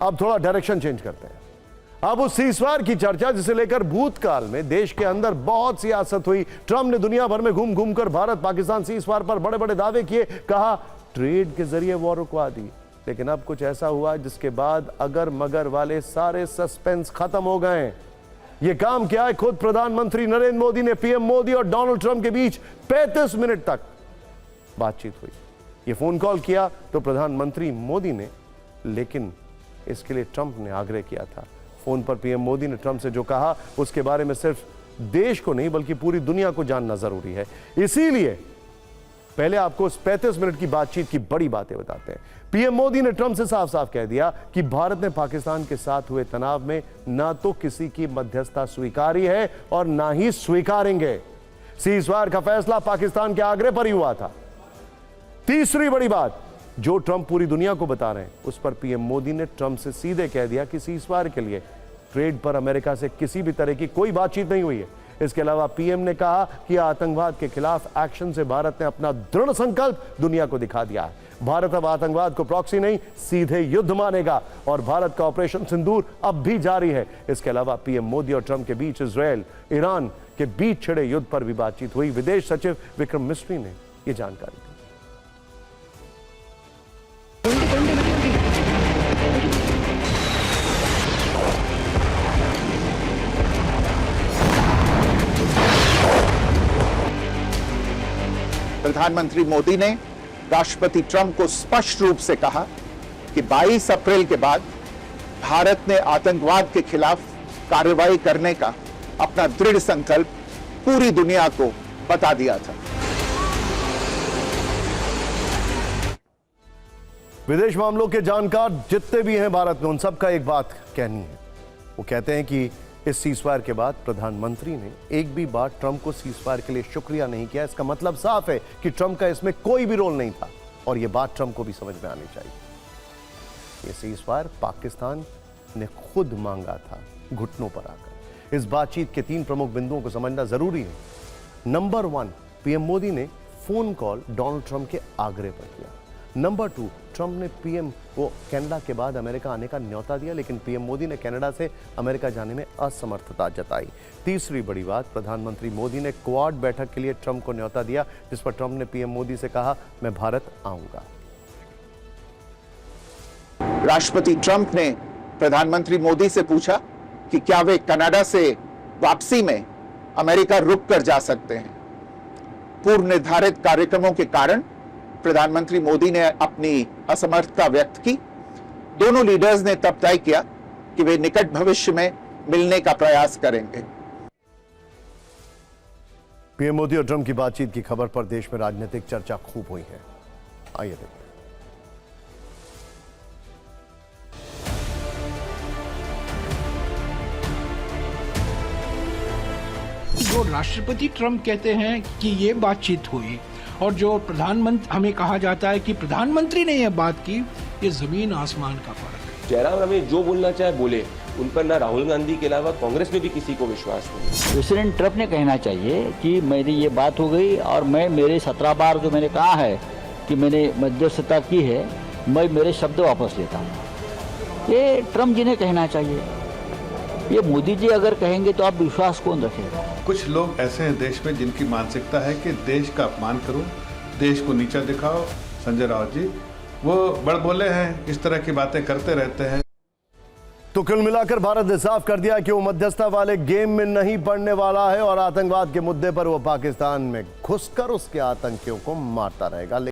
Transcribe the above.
अब थोड़ा direction change करते हैं। अब उस सीज़फायर की चर्चा जिसे लेकर भूतकाल में देश के अंदर बहुत सियासत हुई। ट्रंप ने दुनिया भर में घूम घूम कर भारत पाकिस्तान सीज़फायर पर बड़े बड़े दावे किए, कहा ट्रेड के जरिए वॉर रुकवा दी। लेकिन अब कुछ ऐसा हुआ जिसके बाद अगर मगर वाले सारे सस्पेंस खत्म हो गए। यह काम क्या है, खुद प्रधानमंत्री नरेंद्र मोदी ने पीएम मोदी और डोनाल्ड ट्रंप के बीच 35 मिनट तक बातचीत हुई। यह फोन कॉल किया तो प्रधानमंत्री मोदी ने, लेकिन इसके लिए ट्रंप ने आग्रह किया था। फोन पर पीएम मोदी ने ट्रंप से जो कहा उसके बारे में सिर्फ देश को नहीं बल्कि पूरी दुनिया को जानना जरूरी है। इसीलिए पहले आपको उस 35 मिनट की बातचीत की बड़ी बातें बताते हैं। पीएम मोदी ने ट्रंप से साफ साफ कह दिया कि भारत ने पाकिस्तान के साथ हुए तनाव में ना तो किसी की मध्यस्थता स्वीकारी है और ना ही स्वीकारेंगे। सीज़फायर का फैसला पाकिस्तान के आग्रह पर ही हुआ था। तीसरी बड़ी बात जो ट्रंप पूरी दुनिया को बता रहे हैं, उस पर पीएम मोदी ने ट्रंप से सीधे कह दिया कि सीज़फायर के लिए ट्रेड पर अमेरिका से किसी भी तरह की कोई बातचीत नहीं हुई है। इसके अलावा पीएम ने कहा कि आतंकवाद के खिलाफ एक्शन से भारत ने अपना दृढ़ संकल्प दुनिया को दिखा दिया है। भारत अब आतंकवाद को प्रॉक्सी नहीं सीधे युद्ध मानेगा और भारत का ऑपरेशन सिंदूर अब भी जारी है। इसके अलावा पीएम मोदी और ट्रंप के बीच इजरायल ईरान के बीच छिड़े युद्ध पर भी बातचीत हुई। विदेश सचिव विक्रम मिस्री ने यह जानकारी दी। प्रधानमंत्री मोदी ने राष्ट्रपति ट्रंप को स्पष्ट रूप से कहा कि 22 अप्रैल के बाद भारत ने आतंकवाद के खिलाफ कार्रवाई करने का अपना दृढ़ संकल्प पूरी दुनिया को बता दिया था। विदेश मामलों के जानकार जितने भी हैं भारत में, उन सबका एक बात कहनी है। वो कहते हैं कि इस सीज़फायर के बाद प्रधानमंत्री ने एक भी बार ट्रंप को सीज़फायर के लिए शुक्रिया नहीं किया। इसका मतलब साफ है कि ट्रंप का इसमें कोई भी रोल नहीं था और यह बात ट्रंप को भी समझ में आनी चाहिए। यह सीज़फायर पाकिस्तान ने खुद मांगा था घुटनों पर आकर। इस बातचीत के 3 प्रमुख बिंदुओं को समझना जरूरी है। नंबर 1, पीएम मोदी ने फोन कॉल डोनाल्ड ट्रंप के आग्रह पर किया। नंबर 2, ट्रंप ने पीएम को कनाडा के बाद अमेरिका आने का न्योता दिया, लेकिन पीएम मोदी ने कनाडा से अमेरिका जाने में असमर्थता जताई। तीसरी बड़ी बात, प्रधानमंत्री मोदी ने क्वाड बैठक के लिए ट्रंप को न्योता दिया, जिस पर ट्रंप ने पीएम मोदी से कहा मैं भारत आऊंगा। राष्ट्रपति ट्रंप ने प्रधानमंत्री मोदी से पूछा कि क्या वे कनाडा से वापसी में अमेरिका रुक कर जा सकते हैं। पूर्व निर्धारित कार्यक्रमों के कारण प्रधानमंत्री मोदी ने अपनी असमर्थता व्यक्त की। दोनों लीडर्स ने तब तय किया कि वे निकट भविष्य में मिलने का प्रयास करेंगे। पीएम मोदी और ट्रंप की बातचीत की खबर पर देश में राजनीतिक चर्चा खूब हुई है। आइए देखते हैं। जो राष्ट्रपति ट्रंप कहते हैं कि ये बातचीत हुई और जो प्रधानमंत्री हमें कहा जाता है कि प्रधानमंत्री ने यह बात की, ये जमीन आसमान का फर्क है। जयराम हमें जो बोलना चाहे बोले, उन पर ना राहुल गांधी के अलावा कांग्रेस में भी किसी को विश्वास नहीं। प्रेसिडेंट ट्रंप ने कहना चाहिए कि मेरी ये बात हो गई और मैं मेरे 17 बार जो मैंने कहा है कि मैंने मध्यस्थता की है, मैं मेरे शब्द वापस लेता हूँ। ये ट्रंप जी ने कहना चाहिए। ये मोदी जी अगर कहेंगे तो आप विश्वास कौन रखेगा। कुछ लोग ऐसे हैं देश में जिनकी मानसिकता है कि देश का अपमान करो, देश को नीचा दिखाओ। संजय राउत जी वो बड़ बोले हैं, इस तरह की बातें करते रहते हैं। तो कुल मिलाकर भारत ने साफ कर दिया कि वो मध्यस्थता वाले गेम में नहीं पड़ने वाला है और आतंकवाद के मुद्दे पर वो पाकिस्तान में घुसकर उसके आतंकियों को मारता रहेगा।